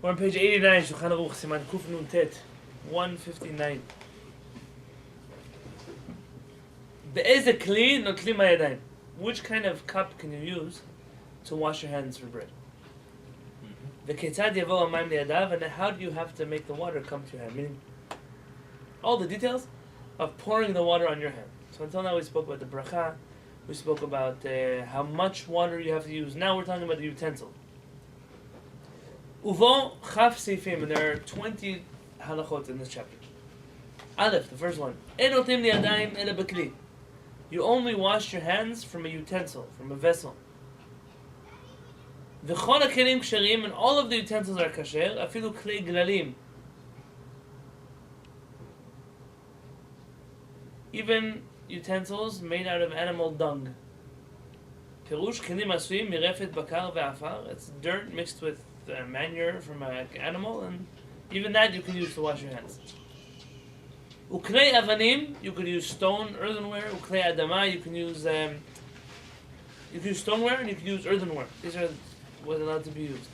We're on page 89, Shulchan Aruch Siman, Kuf Nun Tet, 159. Be'eze kli no kli ma'yadayim. Which kind of cup can you use to wash your hands for bread? V'ketzad yavo ha'mayim liyadav, and how do you have to make the water come to your hand? Meaning, all the details of pouring the water on your hand. So until now we spoke about the bracha, we spoke about how much water you have to use. Now we're talking about the utensil. Uvo chaf seifim, and there are 20 halachot in this chapter. Aleph, the first one. En notim liyadayim ela b'kli. You only wash your hands from a utensil, from a vessel. V'chol ha'kelim ksherim, and all of the utensils are kasher, afilu klei glalim. Even utensils made out of animal dung. Pirush kelim asuim mirefet bakar ve'afar. It's dirt mixed with manure from an animal, and even that you can use to wash your hands. Uklei avanim, you could use stone, earthenware. Uklei adama, you can use stoneware and you can use earthenware. These are what's allowed to be used.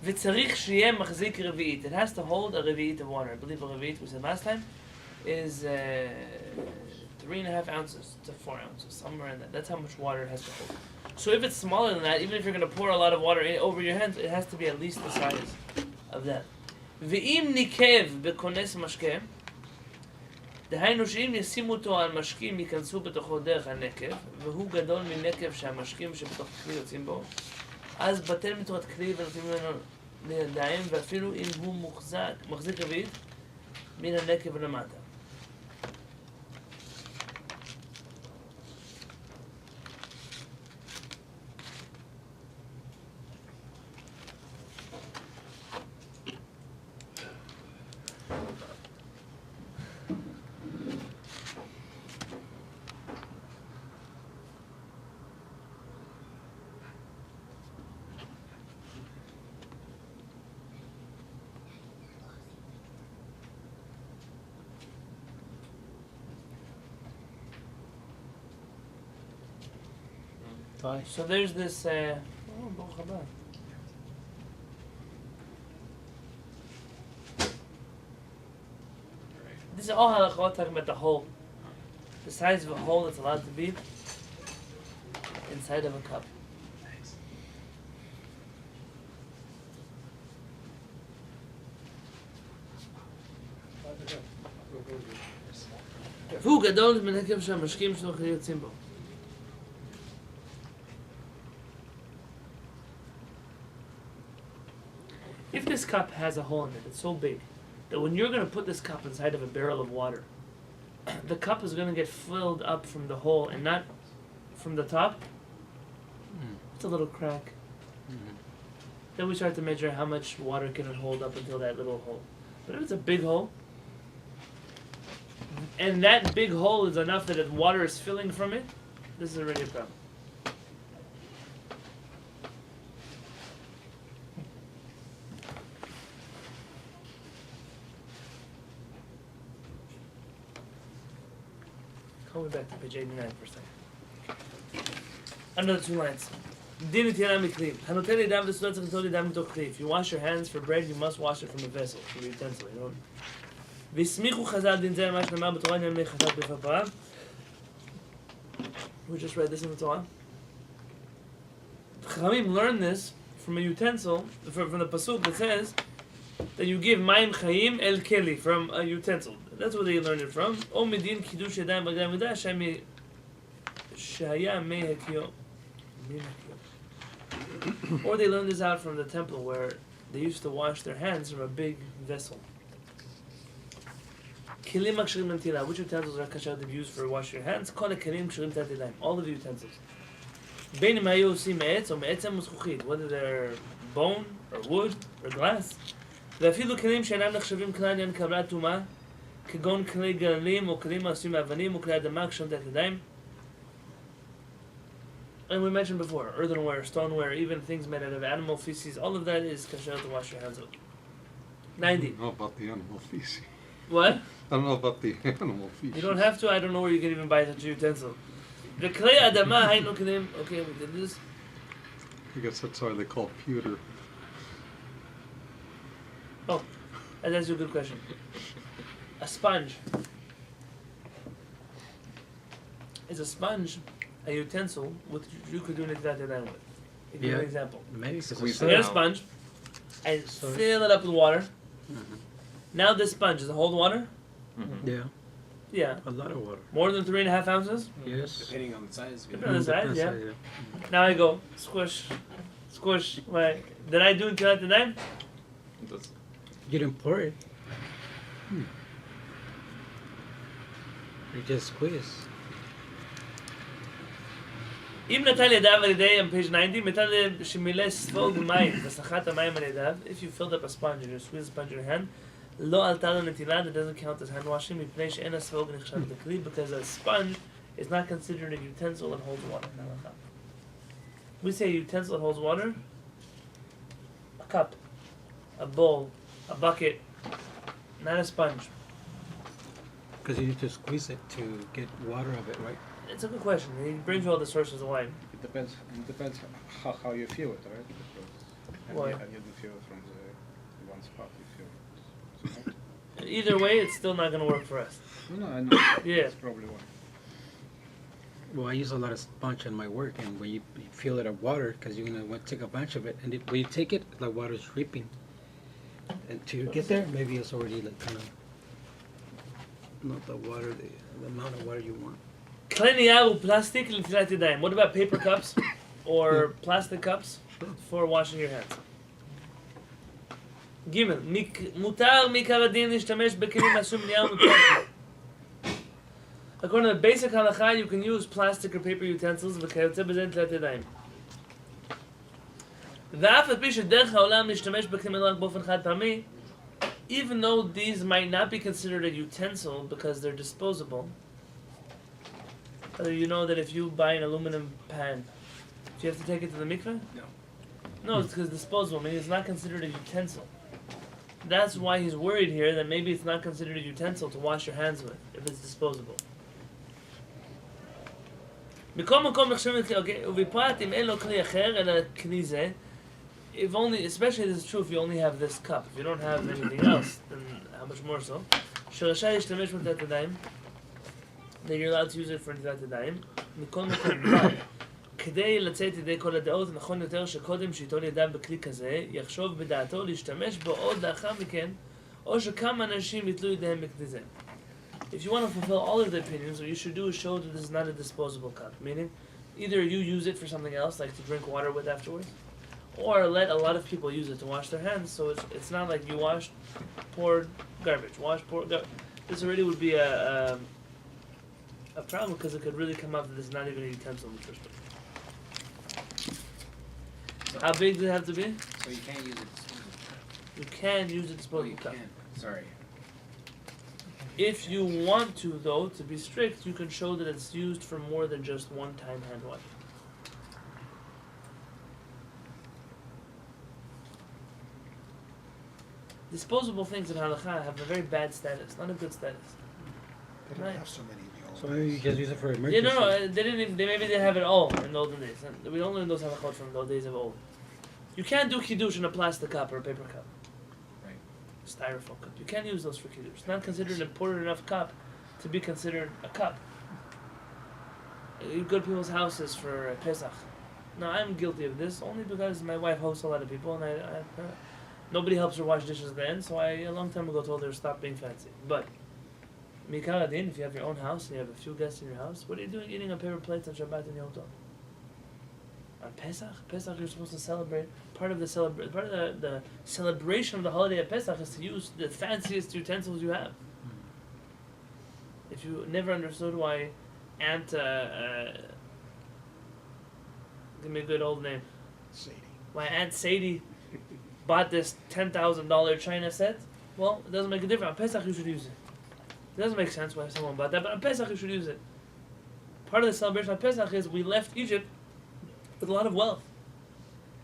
V'tzarich sheyeh machzik revi'it. It has to hold a revi'it of water. I believe a revi'it, we said last time, is 3.5 ounces to 4 ounces, somewhere in that. That's how much water it has to hold. So if it's smaller than that, even if you're going to pour a lot of water over your hands, it has to be at least the size of that. Ve'im nikev bekones mashke, דהיינו שאם ישימו אותו על משקים ייכנסו בתוכו דרך הנקב, והוא גדול מנקב שהמשקים שבתוך כלי יוצאים בו, אז בטל מתורת כלי ונותנים ממנו לידיים, ואפילו אם הוא מחזיק רביעית מן הנקב למטה. So there's this. This is all halachot talking about the hole, the size of a hole that's allowed to be inside of a cup. והוא גדול מנקב שהמשקים שלו יוצאים בו. If this cup has a hole in it, it's so big that when you're going to put this cup inside of a barrel of water, the cup is going to get filled up from the hole and not from the top. It's a little crack. Then we start to measure how much water can it hold up until that little hole. But if it's a big hole, and that big hole is enough that if water is filling from it, this is already a problem. Coming back to page 89 for a second. Another 2 lines. If you wash your hands for bread, you must wash it from a vessel, from a utensil. You don't. We just read this in the Torah. Chachamim learn this from a utensil, from the pasuk that says that you give mayim chayim el keli, from a utensil. That's where they learned it from. O medin kiddush yadayim b'gdei midah shaya mei hakiyom. Or they learned this out from the temple where they used to wash their hands from a big vessel. Kelim aksharim l'netila. Which utensils are kasher to be used for washing your hands? Kol kelim aksharim l'netila. All of the utensils. Beinim hayu osim me'etz or me'etzem u'zchuchit, whether they're bone or wood or glass. ואפילו כלים שאינם נחשבים כלל עניין קבלת טומאה, כגון כלי גללים או כלים העשויים מאבנים או כלי אדמה כשהם תת ידיים. And we mentioned before, earthenware, stoneware, even things made out of animal feces, all of that is kasher to wash your hands with. 90. I don't know about the animal feces. What? I don't know about the animal feces. You don't have to, I don't know where you can even buy such a utensil. וכלי אדמה היינו כלים, okay, we did this. I guess that's why they call pewter. That's a good question. A sponge. Is a sponge a utensil which you could do Netilat Yadayim with? I'll give you an example. Maybe Squeeze I get a sponge, I fill it up with water. Now this sponge, does it hold water? Yeah, Yeah. a lot of water. More than 3.5 ounces? Yes. Depending on the size. Depending on the size, yeah. Yeah. Now I go, squish, squish. Right. Did I do Netilat Yadayim? You didn't pour it. You just squeeze. אם נטל ידיו על ידי, on page 90, נטל שמילא ספוג מים, וסחט המים על ידיו, if you filled up a sponge and you squeeze a sponge in your hand, לא עלתה לו נטילה, that doesn't count as hand washing, מפני שאין הספוג נחשב לכלי, because a sponge is not considered a utensil that holds water. We say a utensil that holds water, a cup, a bowl, a bucket, not a sponge. Because you need to squeeze it to get water of it, right? It's a good question. He brings you all the sources of why. It depends how you feel it, right? Why? And you do feel it from the one spot you feel it. Either way, it's still not going to work for us. No, I know. Yeah. That's probably why. Well, I use a lot of sponge in my work, and when you fill it up water, because you're gonna want to take a bunch of it, and when you take it, the water's dripping. And to get there, maybe it's already like kind of not the water, the amount of water you want. כלי נייר ופלסטיק לנטילת ידיים. What about paper cups or plastic cups for washing your hands? ג' מותר מעיקר הדין להשתמש בכלים מהסוג נייר ופלסטיק. According to the basic halacha, you can use plastic or paper utensils וכיוצא בזה נטילת ידיים. ואף על פי שדרך העולם להשתמש בכלים אלו רק באופן חד פעמי, even though these might not be considered a utensil because they're disposable, you know that if you buy an aluminum pan, do you have to take it to the mikveh? No. No, it's because disposable, meaning it's not considered a utensil. That's why he's worried here that maybe it's not considered a utensil to wash your hands with, if it's disposable. מכל מקום נחשבים לכלי, ובפרט אם אין לו כלי אחר, אלא כלי זה, if only, especially this is true if you only have this cup. If you don't have anything else, then how much more so? שרשאי להשתמש בנטילת ידיים, that you're allowed to use it for נטילת ידיים, מכל מקום בלבד. כדי לצאת ידי כל הדעות, נכון יותר שקודם שיטול ידיו בכלי כזה, יחשוב בדעתו להשתמש בו עוד לאחר מכן, או שכמה אנשים יתלו ידיהם בכלי זה. If you want to fulfill all of the opinions, what you should do is show that this is not a disposable cup. Meaning, either you use it for something else, like to drink water with afterwards, or let a lot of people use it to wash their hands, so it's not like you washed, poured garbage, this already would be a problem, because it could really come up that it's not even a utensil in the first place. How big does it have to be? So you can't use it disposable. You can use a disposable you cup. can. Sorry. If you want to, though, to be strict, you can show that it's used for more than just one-time hand washing. Disposable things in halakha have a very bad status, not a good status. They don't Right. have so many in the old So maybe you just use it for Yeah, emergency. no, they didn't. Even, they maybe didn't have it all in the olden days. And we don't learn those halakhot from the days of old. You can't do kiddush in a plastic cup or a paper cup. Right. Styrofoam cup. You can't use those for kiddush. It's not considered an important enough cup to be considered a cup. You go to people's houses for Pesach. Now I'm guilty of this only because my wife hosts a lot of people, and nobody helps her wash dishes at the end. So I a long time ago told her stop being fancy. But Mikar Adin, if you have your own house and you have a few guests in your house, what are you doing eating on paper plates on Shabbat and Yom Tov? On Pesach you're supposed to celebrate. Part of the celebration of the holiday of Pesach is to use the fanciest utensils you have. If you never understood why Aunt, give me a good old name. Sadie. Why Aunt Sadie bought this $10,000 China set, well, it doesn't make a difference. On Pesach you should use it. It doesn't make sense why someone bought that, but on Pesach you should use it. Part of the celebration of Pesach is we left Egypt with a lot of wealth.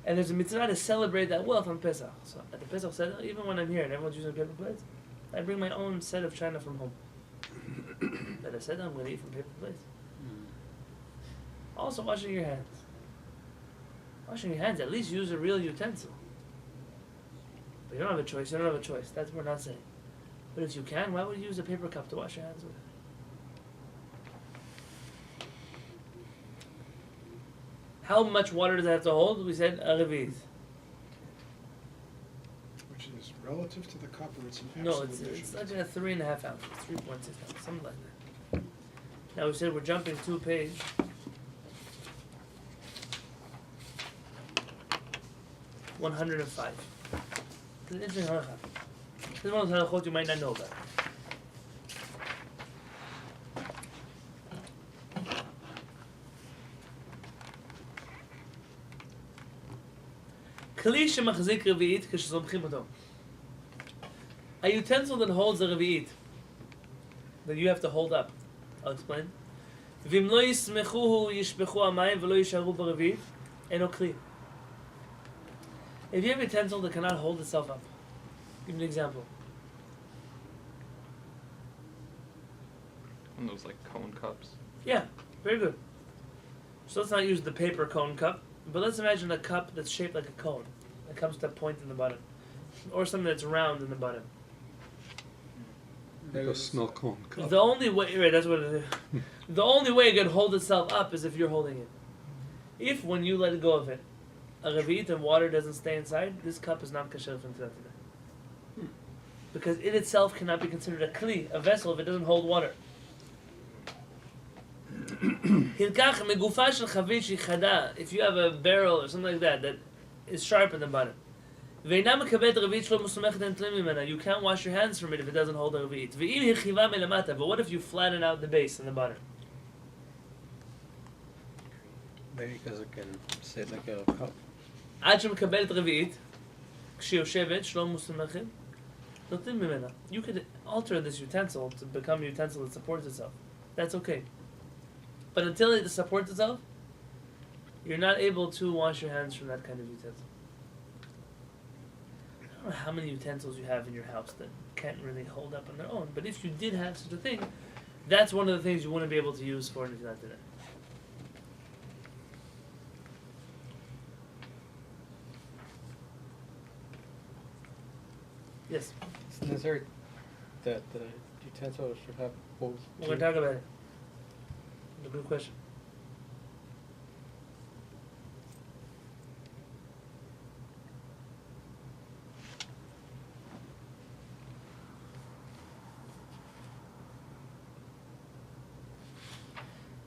And there's a mitzvah to celebrate that wealth on Pesach. So at the Pesach Seder, even when I'm here and everyone's using paper plates, I bring my own set of china from home. At the Seder, I'm going to eat from paper plates. Also, washing your hands. Washing your hands, at least use a real utensil. you don't have a choice, you don't have a choice. That's what we're not saying. But if you can, why would you use a paper cup to wash your hands with? How much water does it have to hold? We said a revit. Which is relative to the cup, or it's an No, absolute it's measure? like a 3.5 ounces, 3.6 ounces, something like that. Now we said we're jumping to page 105. It's an interesting halacha. This is one of those halachot you might not know about. כלי שמחזיק רביעית כשסומכים אותו. A utensil that holds a רביעית that you have to hold up. I'll explain. ואם לא יסמכוהו ישפכו המים ולא יישארו ברביעית, אינו כלי. If you have a utensil that cannot hold itself up, give me an example. And those like cone cups. Yeah, very good. So let's not use the paper cone cup, but let's imagine a cup that's shaped like a cone. That comes to a point in the bottom. Or something that's round in the bottom. Like a snow cone cup. The only way, right, that's what it is. The only way it can hold itself up is if you're holding it. If when you let go of it, a revit and water doesn't stay inside, this cup is not kasher from today. Because it itself cannot be considered a kli, a vessel, if it doesn't hold water. Hilkach megufa shel chavit shehi chada, if you have a barrel or something like that that is sharp in the bottom. Ve'ina mekabet revit shelo musumechet en tlim mimena, you can't wash your hands from it if it doesn't hold a revit. Ve'im hirchiva melamata, but what if you flatten out the base in the bottom? Maybe because it can sit like a cup. עד שמקבלת רביעית, כשהיא יושבת, שלא מוסמכת, נותנים ממנה. You could alter this utensil to become a utensil that supports itself. That's okay. But until it supports itself, you're not able to wash your hands from that kind of utensil. I don't know how many utensils you have in your house that can't really hold up on their own, but if you did have such a thing, that's one of the things you wouldn't be able to use for anything like that. Yes, It's necessary that the utensil should have both. we're going to talk about it. It's a good question.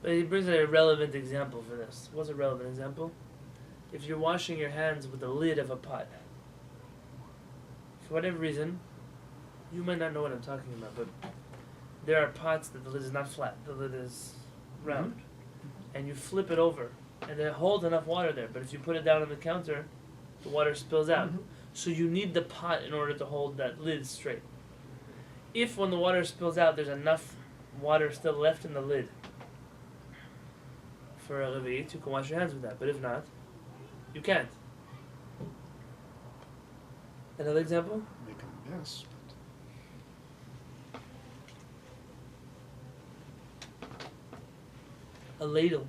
But he brings a relevant example for this. What's a relevant example? If you're washing your hands with the lid of a pot, for whatever reason, you might not know what I'm talking about, but there are pots that the lid is not flat, the lid is round, and you flip it over, and it holds enough water there, but if you put it down on the counter, the water spills out. So you need the pot in order to hold that lid straight. If when the water spills out, there's enough water still left in the lid for a revit, you can wash your hands with that, but if not, you can't. Another example? Make a mess, A ladle.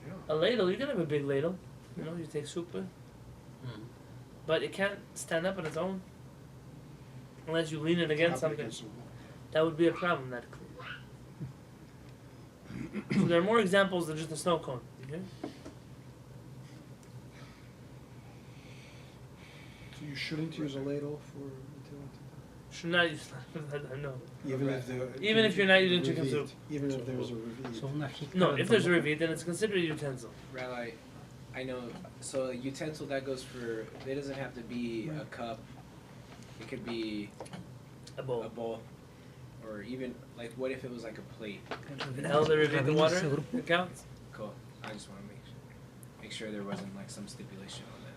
yeah. A ladle, you can have a big ladle. You know, you take soup with. But it can't stand up on its own. Unless you lean it against Top something. against the wall. That would be a problem, that so there are more examples than just a snow cone. Okay? So you shouldn't use a ladle for utility? Should not use that, no. Even if you're not using chicken revit, soup. Even if there's a revit. So una jica No, de if there's a tomate. revit, then it's considered a utensil. Rabbi, I know, so a utensil that goes for, it doesn't have to be a cup. It could be A bowl. a bowl. Or even, like, what if it was like a plate? If it held the revit in water, it counts. Cool. I just want to make sure there wasn't like some stipulation on that.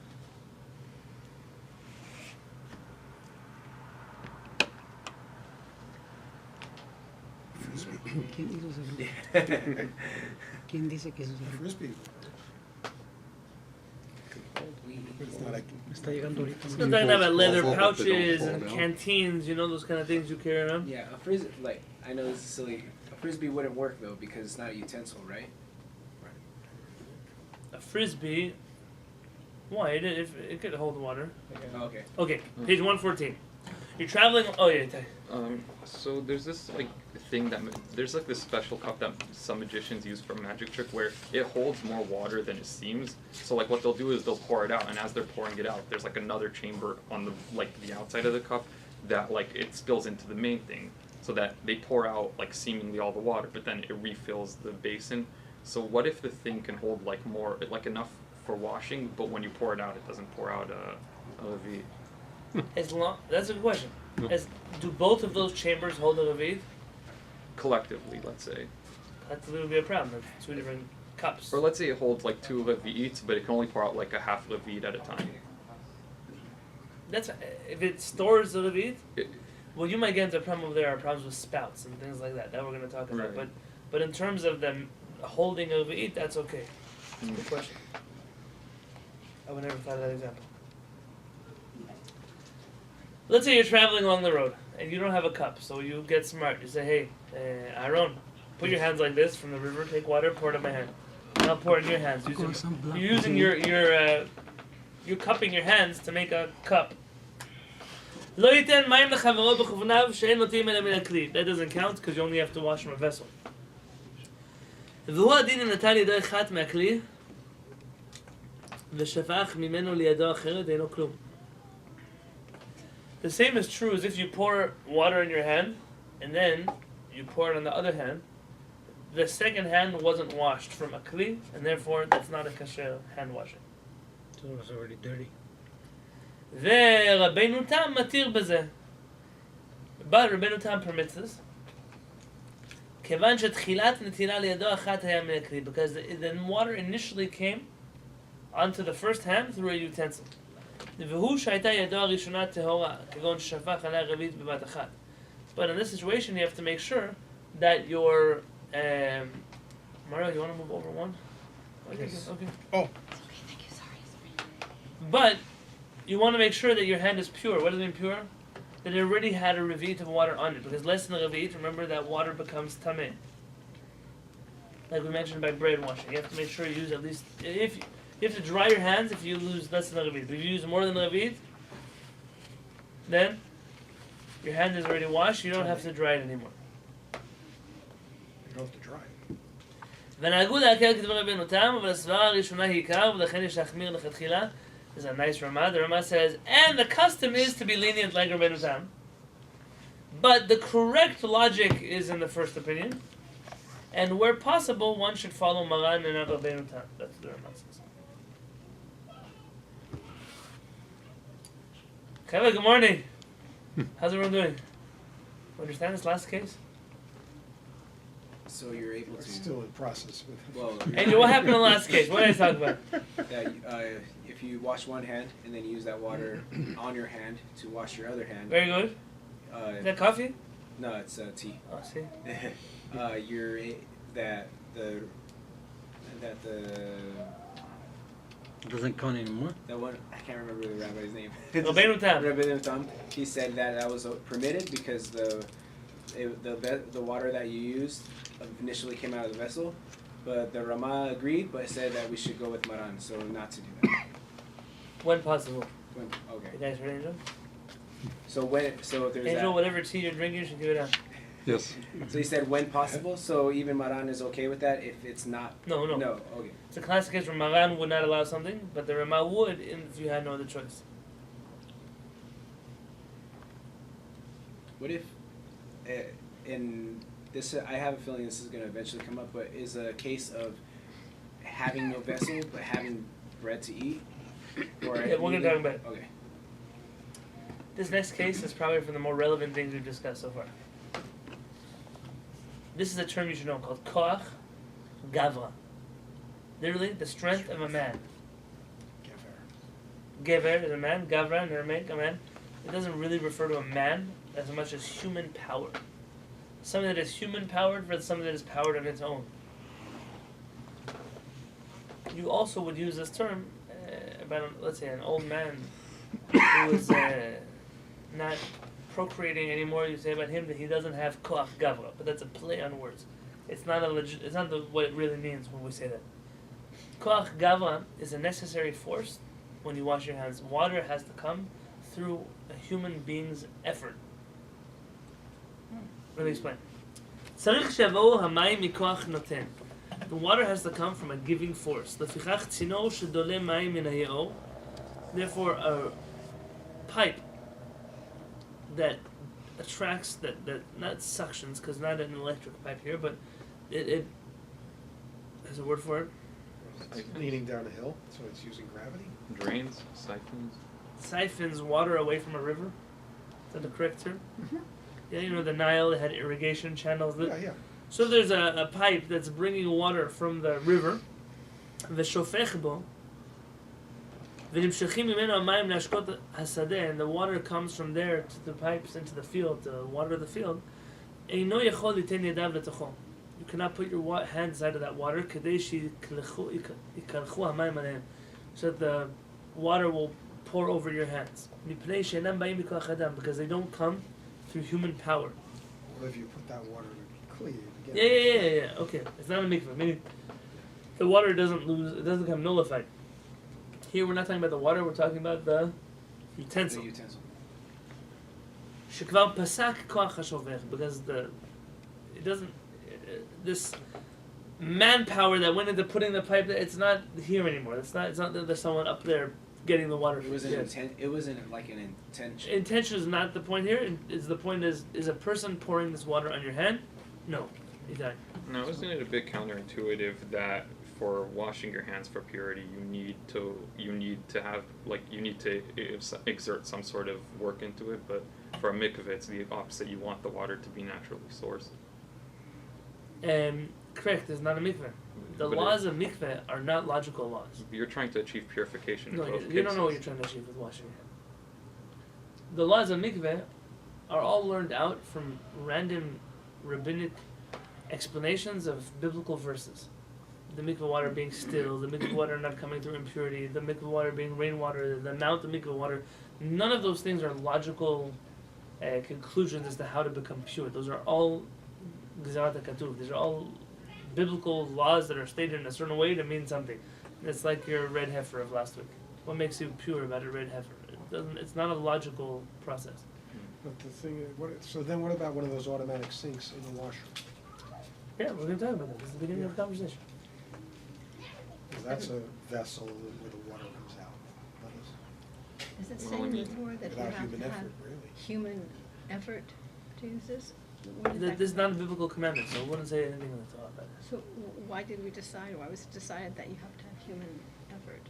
¿Quién hizo ese grupo? ¿Quién dice que eso es el grupo? Frisbee. But it's not like Está llegando ahorita. Still talking about leather Fall off, they don't pouches fall and down. canteens, you know, those kind of things you carry around. Yeah, a frisbee, like, I know this is silly. A frisbee wouldn't work though because it's not a utensil, right? A frisbee Why? It could hold water. Okay. Okay, page 114. You're traveling. Oh yeah. So there's this like thing that there's like this special cup that some magicians use for a magic trick where it holds more water than it seems. So like what they'll do is they'll pour it out, and as they're pouring it out, there's like another chamber on the outside of the cup that like it spills into the main thing, so that they pour out like seemingly all the water, but then it refills the basin. So what if the thing can hold like more, like enough for washing, but when you pour it out, it doesn't pour out a levit? That's a good question. Do both of those chambers hold a levit? Collectively, let's say. That's a little bit of a problem. That's two different cups. Or let's say it holds like 2 levits, but it can only pour out like a half levit at a time. That's if it stores the levit. Well, you might get into a problem there are problems with spouts and things like that. That we're going to talk about. Right. But in terms of them holding a levit, that's okay. That's a good question. I would never thought of that example. Let's say you're traveling along the road and you don't have a cup, so you get smart. You say, "Hey, Aaron, put your hands like this from the river. Take water, pour it in my hand. And I'll pour it in your hands." You're using you're cupping your hands to make a cup. That doesn't count because you only have to wash from a vessel. The same is true as if you pour water in your hand and then you pour it on the other hand. The second hand wasn't washed from a kli, and therefore that's not a kasher hand washing. So it was already dirty. ורבנו תם מתיר בזה. But רבנו תם permits this. כיוון שתחילת נתינה לידו אחת היה מהכלי, because the water initially came onto the first hand through a utensil. והוא שהייתה ידו הראשונה טהורה, כגון שפך עליה רבית בבת אחת. But in this situation, you have to make sure that your Mario, you want to move over one? Okay. Okay. Oh. Thank you, sorry. But you want to make sure that your hand is pure. What does it mean pure? That it already had a revit of water on it. Because less than a revit, remember that water becomes tameh. Like we mentioned by bread washing. You have to make sure you use at least, if you have to dry your hands if you lose less than a revit. If you use more than a revit, then your hand is already washed. You don't have to dry it anymore. You don't have to dry it. ונהגו להקל כדברי רבנו תם, אבל הסברה הראשונה היא עיקר, ולכן יש להחמיר לכתחילה. This is a nice Ramah. The Ramah says, and the custom is to be lenient like Rabbeinu Tam. But the correct logic is in the first opinion. And where possible, one should follow Maran and not Rabbeinu Tam. That's what the Ramah says. Kevin, good morning. How's everyone doing? Understand this last case? So you're able We're to. still in process with it. Well, Angel, what happened in the last case? What did I talk about? that if you wash one hand and then you use that water on your hand to wash your other hand. Very good. Is that coffee? No, it's tea. Oh, see? You're that the It doesn't count anymore. that one I can't remember the rabbi's name. Rabbeinu Tam. Rabbeinu Tam. He said that was permitted because the water that you used initially came out of the vessel, but the Ramah agreed, but said that we should go with Maran, so not to do that. When possible. Okay. You guys heard Angel? So if there's Angel, that. whatever tea you're drinking, you should give it out. Yes. So he said when possible. So even Maran is okay with that if it's not. No. No. Okay. It's a classic case where Maran would not allow something, but the Ramah would if you had no other choice. What if, in this, I have a feeling this is going to eventually come up, but is a case of having no vessel but having bread to eat? Or Yeah, we're going to talk about it. Okay. This next case is probably from the more relevant things we've discussed so far. This is a term you should know called koach gavra. Literally, the strength of a man. Gever is a man, gavra in Aramaic, a man. It doesn't really refer to a man as much as human power. Something that is human powered versus something that is powered on its own. You also would use this term about, let's say, an old man who is not procreating anymore. You say about him that he doesn't have koach gavra, but that's a play on words. It's not what it really means when we say that. Koach gavra is a necessary force when you wash your hands. Water has to come through a human being's effort. Let me explain. צריך שיבואו המים מכוח נותן. The water has to come from a giving force. לפיכך צינור שדולה מים מן היאור. Therefore, a pipe that attracts, that not suctions, because not an electric pipe here, but it has a word for it. Leaning down a hill, so it's using gravity. Drains, siphons. Siphons water away from a river. Is that the correct term? Yeah, you know the Nile, it had irrigation channels. Yeah. So there's a pipe that's bringing water from the river. ושופך בו. ונמשכים ממנו המים להשקות השדה, and the water comes from there to the pipes into the field, to water the field. אינו יכול ליתן ידיו לתוכו. You cannot put your hand inside of that water כדי שיקלחו המים עליהם, so that the water will pour over your hands. מפני שאינם באים מכוח אדם, because they don't come through human power. What if you put that water to clean again? Yeah. Okay, it's not a mikveh. Meaning, the water doesn't lose; it doesn't become nullified. Here, we're not talking about the water; we're talking about the utensil. The utensil. שכבר פסק כוח השופך, because it doesn't. This manpower that went into putting the pipe there, it's not here anymore. It's not that there's someone up there getting the water. It wasn't like an intention. Intention is not the point here. Is the point is a person pouring this water on your hand? No, exactly. No, isn't it a bit counterintuitive that for washing your hands for purity, you need to have, like, you need to exert some sort of work into it, but for a mikveh, it's the opposite. You want the water to be naturally sourced. Correct. It's not a mikveh. The But laws of mikveh are not logical laws. You're trying to achieve purification in No, both you don't know what you're cases. trying to achieve with washing your hands. The laws of mikveh are all learned out from random rabbinic explanations of biblical verses. The mikveh water being still, the mikveh water not coming through impurity, the mikveh water being rainwater, the amount of mikveh water. None of those things are logical conclusions as to how to become pure. Those are all gzarat hakatuv. These are all biblical laws that are stated in a certain way to mean something. It's like your red heifer of last week. What makes you pure about a red heifer? It's not a logical process. But the thing is, so then what about one of those automatic sinks in the washroom? Yeah, we're going to talk about that. This is the beginning of the conversation. 'Cause that's a vessel where the water comes out. That Is it Well, saying I in the mean, Torah that you without have human to have effort, really. human effort to use this? Where did that This is come not a biblical commandment, so I wouldn't say anything in the Torah about it. So why did we decide, why was it decided that you have to have human effort?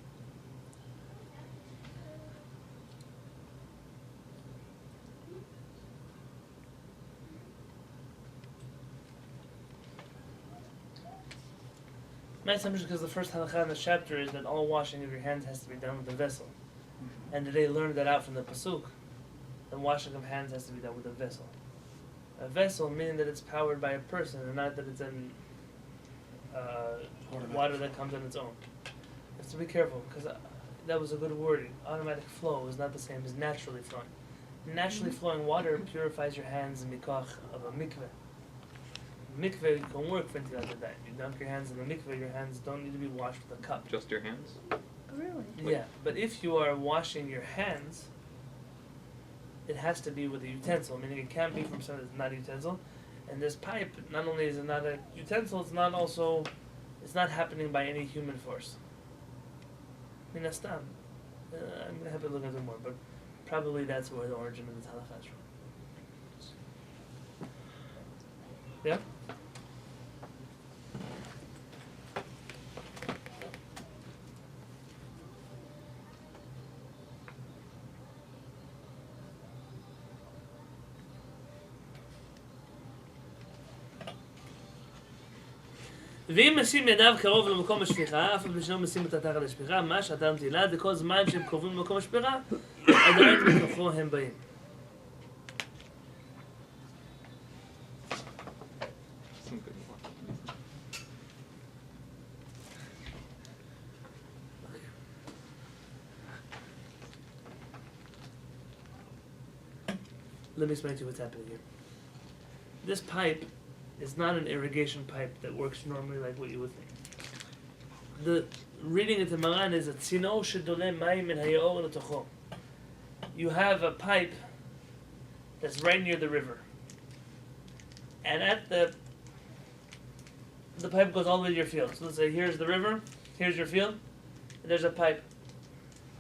My assumption is because the first halakha in the chapter is that all washing of your hands has to be done with a vessel. And they learned that out from the pasuk. The washing of hands has to be done with a vessel. A vessel meaning that it's powered by a person and not that it's in water that comes on its own. You have to be careful because that was a good wording. Automatic flow is not the same as naturally flowing. Naturally flowing water purifies your hands in mikoch of a mikveh. Mikveh, you can work for until that. You dunk your hands in the mikveh, your hands don't need to be washed with a cup. Just your hands? Oh, really? Yeah, but if you are washing your hands, it has to be with a utensil, meaning it can't be from something that's not a utensil. And this pipe, not only is it not a utensil, it's not happening by any human force. Minastam. I'm going to have to look into it more, but probably that's where the origin of this halakha is from. Yeah? ואם משים ידיו קרוב למקום השפיכה, אף על פי שלא משים את התחת לשפיכה, מה שאתה נטילה, זה כל זמן שהם קרובים למקום השפיכה, עדיין מתוכו הם באים. Some good water. Let me explain to you what's happening here. This pipe is not an irrigation pipe that works normally like what you would think. reading it to Maran is a tzino shedole mayim min hayaor letocho. You have a pipe that's right near the river, and at the pipe goes all the way to your field. So let's say here's the river, here's your field, and there's a pipe.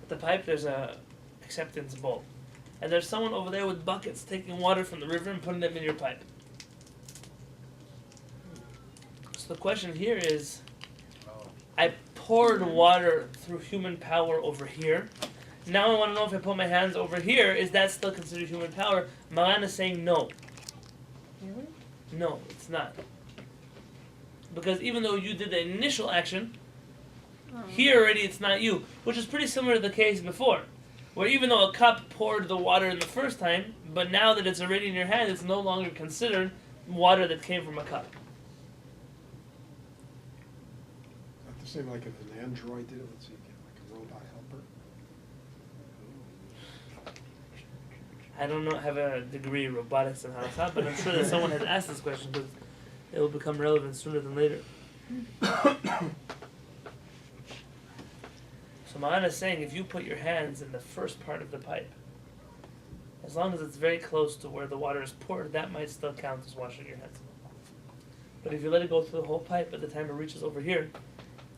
At the pipe there's a acceptance bowl, and there's someone over there with buckets taking water from the river and putting them in your pipe. So the question here is, I poured water through human power over here. Now I want to know if I put my hands over here, is that still considered human power? Maran is saying no. Really? No, it's not. Because even though you did the initial action, here already it's not you. Which is pretty similar to the case before. Where even though a cup poured the water in the first time, but now that it's already in your hand, it's no longer considered water that came from a cup. Not the same like if an android did it, let's see, like a robot helper. I don't know, have a degree in robotics and halakha, but I'm sure that someone has asked this question because it will become relevant sooner than later. So Maran is saying if you put your hands in the first part of the pipe, as long as it's very close to where the water is poured, that might still count as washing your hands. But if you let it go through the whole pipe, by the time it reaches over here,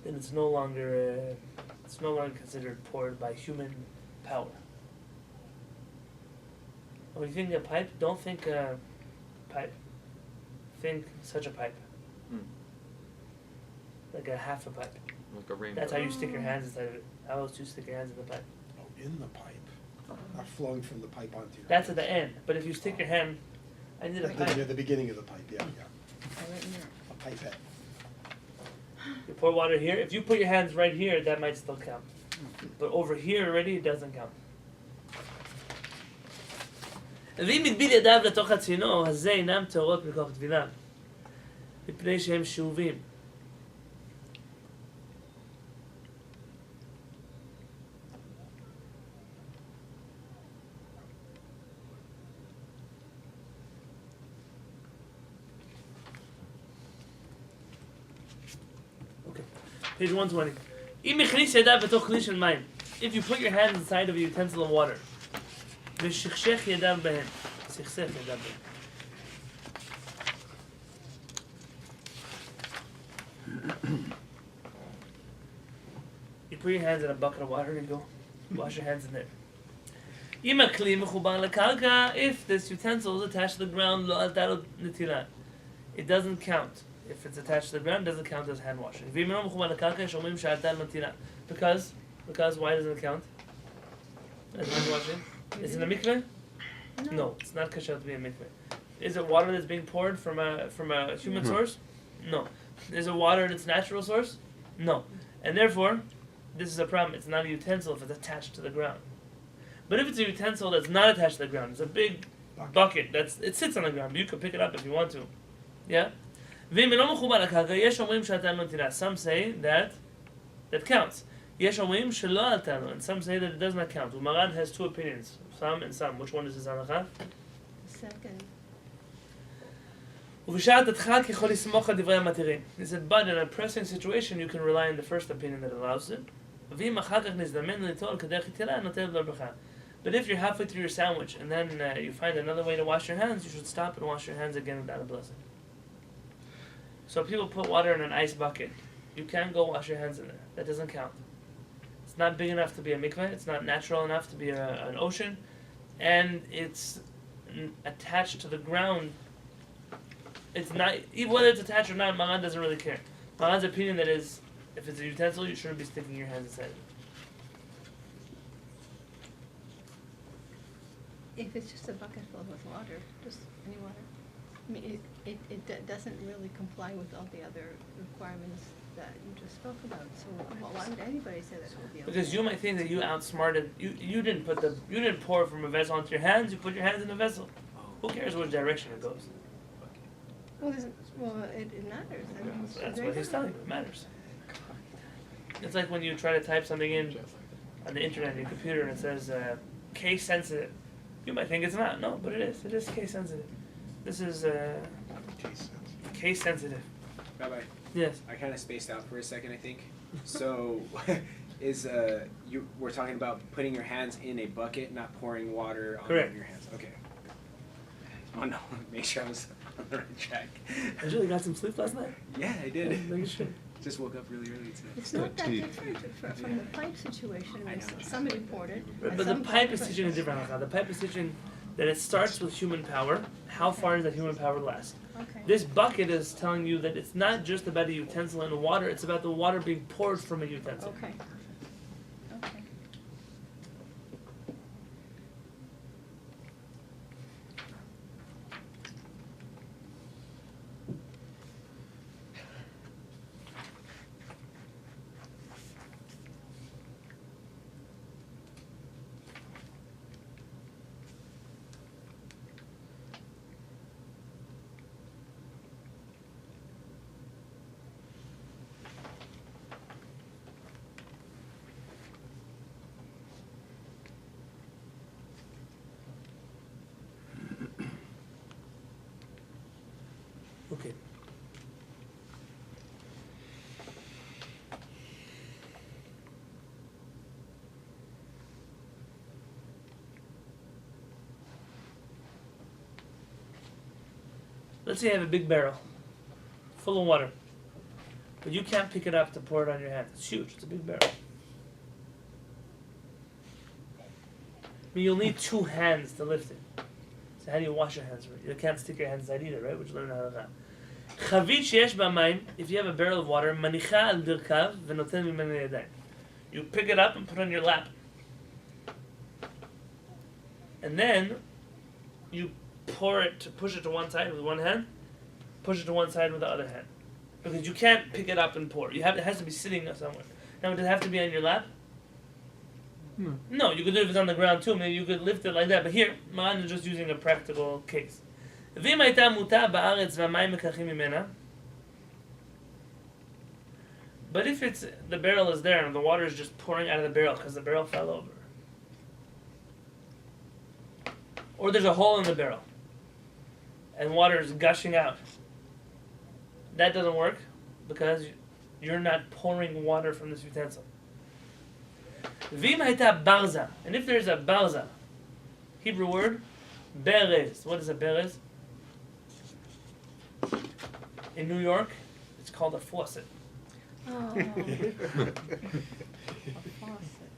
then it's no longer considered poured by human power. When you think a pipe, don't think a pipe. Think such a pipe. Like a half a pipe. Like a rainbow. That's how you stick your hands inside of it. How else do you stick your hands in the pipe? Oh, in the pipe, not flowing from the pipe onto your. That's at the end. But if you stick your hand, I need a Near pipe. the beginning of the pipe, yeah. Right in there. A pipette. You pour water here. If you put your hands right here, that might still count. But over here already, it doesn't count. ואם הגביל ידיו לתוך הצינור, הזה אינם טהורות מכוח טבילה, מפני שהם שאובים. Okay, page 120. אם הכניס ידיו בתוך כלי של מים, if you put your hands inside of a utensil of water, ושכשך ידיו בהן, סכסך ידיו בהן. You put your hands in a bucket of water and you go wash your hands in there. אם הכלי מחובר לקרקע, if this utensil is attached to the ground, לא עלתה לו נטילה. It doesn't count. If it's attached to the ground, it doesn't count as hand washing. ואם אינו מחובר לקרקע, יש אומרים שעלתה לו נטילה. Because why doesn't it count as hand washing? Is it a mikveh? No, it's not kosher to be a mikveh. Is it water that's being poured from a human source? No. Is it water in its natural source? No. And therefore, this is a problem. It's not a utensil if it's attached to the ground. But if it's a utensil that's not attached to the ground, it's a big bucket it sits on the ground, but you can pick it up if you want to. Yeah? Some say that counts. יש אומרים שלא עלתה לו, and some say that it does not count. Maran has two opinions, some and some. Which one is his halakha? Second. ובשעת הדחק יכול לסמוך על דברי המתירים. He said, but in a pressing situation, you can rely on the first opinion that allows it. ואם אחר כך נזדמן ליטול כדרך יתירה, נוטל לברכה. But if you're halfway through your sandwich and then you find another way to wash your hands, you should stop and wash your hands again without a blessing. So people put water in an ice bucket. You can't go wash your hands in there. That doesn't count. It's not big enough to be a mikveh. It's not natural enough to be an ocean. And it's attached to the ground. It's not, even whether it's attached or not, Maran doesn't really care. Maran's opinion that is, if it's a utensil, you shouldn't be sticking your hands inside it. If it's just a bucket filled with water, just any water. I mean, it doesn't really comply with all the other requirements that you just spoke about. So why would anybody say that it would be okay? Because you might think that you outsmarted, you didn't pour from a vessel onto your hands, you put your hands in a vessel. Who cares which direction it goes? Well, it matters. I mean, it's That's very what he's different. telling you, it matters. It's like when you try to type something in on the internet, on your computer, and it says case sensitive. You might think it's not, no, but it is. It is case sensitive. This is case sensitive. Rabbi, Yes. I kind of spaced out for a second, I think. So, we're talking about putting your hands in a bucket, not pouring water on Correct. your hands. Okay. Oh no, make sure I was on the right track. Did you really got some sleep last night? Yeah, I did. No, you should. Just woke up really early today. It's not that tea. different from the pipe situation, I when know. somebody poured it. But and the some pipe guy is put- teaching a different halakha. The pipe is teaching that it starts with human power. How far does that human power last? Okay. This bucket is telling you that it's not just about a utensil and water, it's about the water being poured from a utensil. Okay. Okay. Okay. Let's say you have a big barrel full of water, but you can't pick it up to pour it on your hands. It's huge. It's a big barrel. I mean, you'll need two hands to lift it. So how do you wash your hands? You can't stick your hands inside either, right? Which learn how to Chavit sheyesh b'mayim, if you have a barrel of water, manicha al birkav v'noten mimenu yadayim. You pick it up and put it on your lap. And then you push it to one side with one hand, push it to one side with the other hand. Because you can't pick it up and pour. It has to be sitting somewhere. Now, does it have to be on your lap? No. No, you could do it if it's on the ground too. Maybe you could lift it like that. But here, Maran is just using a practical case. ואם הייתה מוטה בארץ והמים מקחים ממנה, but if the barrel is there and the water is just pouring out of the barrel because the barrel fell over, or there's a hole in the barrel and water is gushing out, that doesn't work because you're not pouring water from this utensil. ואם הייתה ברזה, and if there's a barza, Hebrew word, berez. What is a berez? In New York, it's called a faucet. Oh. A faucet.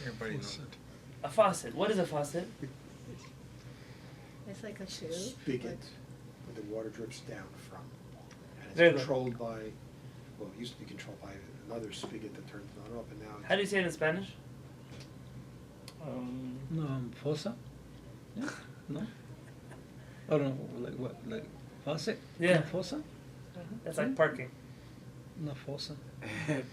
Everybody knows. A faucet. What is a faucet? It's like a shoe. Spigot, where the water drips down from. And Very it's good. controlled by, well, it used to be controlled by another spigot that turns it on up, and now it's. How do you say it in Spanish? No, fosa? Yeah? No? Oh, no, like what? Like faucet? Yeah. No, fosa? That's like parking. No, fosa.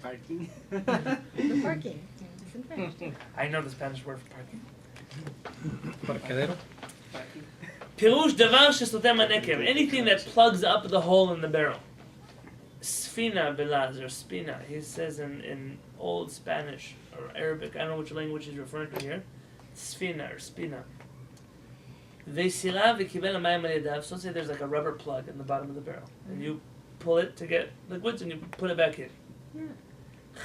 Parking. The parking. It's in French. I know the Spanish word for parking. Parquedero? Parking. Pirush davar shesotem hanekev. Anything that plugs up the hole in the barrel. Sfina belaz, or spina. He says in Old Spanish or Arabic, I don't know which language he's referring to here. Sfina or spina. Ve'sira ve'kibel hamayim al yadav. So say there's like a rubber plug in the bottom of the barrel, and you pull it to get liquids, and you put it back in. Yeah.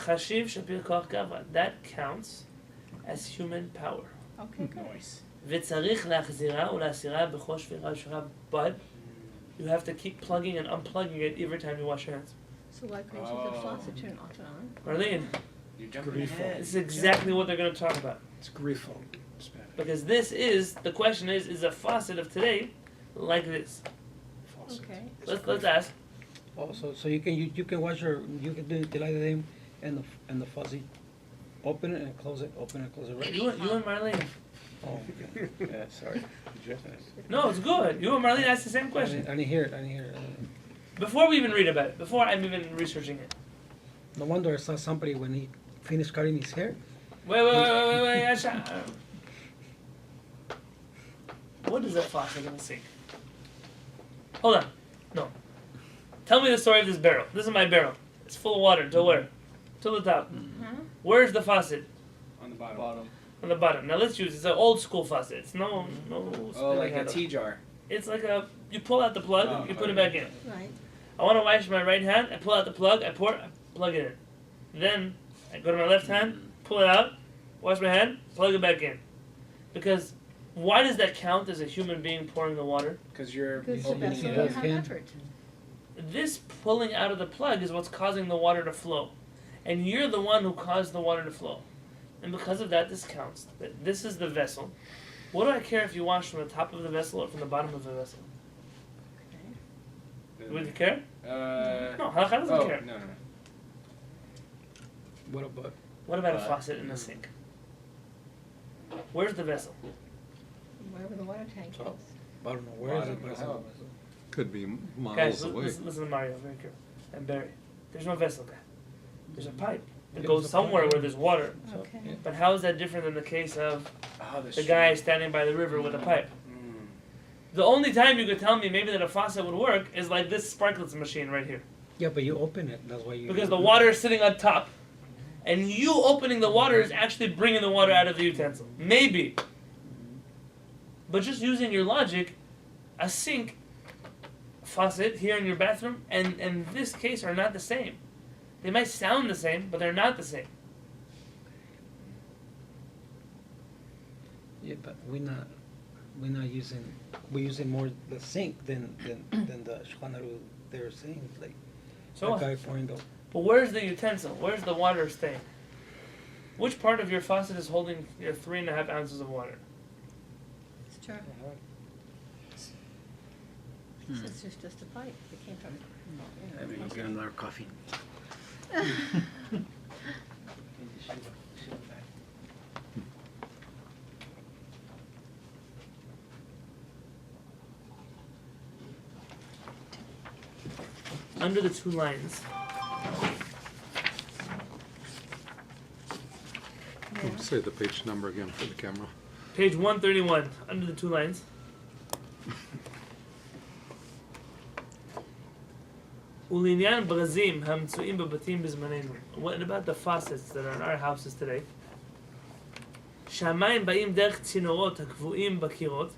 Chashiv shapir koach gavra. That counts as human power. Okay, good. Noise. וצריך להחזירה ולהסירה בכל שבירה ושבירה, but you have to keep plugging and unplugging it every time you wash your hands. So why couldn't you the faucet turn off and on? Marlene, You're jumping Grief. ahead. this is exactly what they're going to talk about. It's grifo in Spanish. Because the question is a faucet of today like this? Faucet. Okay. It's Let's grifo. ask. Oh, so you can wash you can do the name and the fuzzy. Open it and close it, right? You and Marlene. Oh, okay. Yeah, sorry. No, it's good. You and Marlene asked the same I question. didn't hear it. Before we even read about it, before I'm even researching it. No wonder I saw somebody when he finished cutting his hair. Wait, Asha. What is a faucet in the sink? Hold on. No. Tell me the story of this barrel. This is my barrel. It's full of water. Until where? Till the top. Huh? Where's the faucet? On the bottom. On the bottom. Now let's use it's an old school faucet. It's no Oh, spinning like a handle. tea jar. It's like you pull out the plug, Oh, you put it okay. back in. Right. I want to wash my right hand. I pull out the plug. I pour. I plug it in. Then I go to my left hand, pull it out, wash my hand, plug it back in. Because why does that count as a human being pouring the water? Because you're Because the opening vessel it will up. have Yeah. effort. This pulling out of the plug is what's causing the water to flow. And you're the one who caused the water to flow. And because of that, this counts. This is the vessel. What do I care if you wash from the top of the vessel or from the bottom of the vessel? Would you care? No, halakha doesn't care. No. What about What about a faucet in the sink? Where's the vessel? Wherever the water tank Top. is. I don't know where is it, but Bottom. Could be miles Guys, away. listen to Mario, very careful. And Barry. There's no vessel, guy. There's a pipe that Yeah, goes there's a somewhere pipe. where there's water. Okay. yeah. But how is that different than the case of the stream. guy standing by the river with a pipe? Mm. The only time you could tell me maybe that a faucet would work is like this sparklets machine right here. Yeah, but you open it. That's why you. Because the water is sitting on top. And you opening the water is actually bringing the water out of the utensil. Maybe. But just using your logic, a sink, faucet here in your bathroom, and in this case are not the same. They might sound the same, but they're not the same. Yeah, but we're not using. We're using more the sink than the Shulchan Aruch they were saying. Like So the what? guy pouring the. But where's the utensil? Where's the water staying? Which part of your faucet is holding your 3.5 ounces of water? It's true. This is just a pipe. It came from. I'll get another coffee. Under the two lines. Yeah. Say the page number again for the camera. Page 131, under the two lines. ולעניין ברזים המצויים בבתים בזמננו. What about the faucets that are in our houses today? שהמים באים דרך צינורות הקבועים בקירות.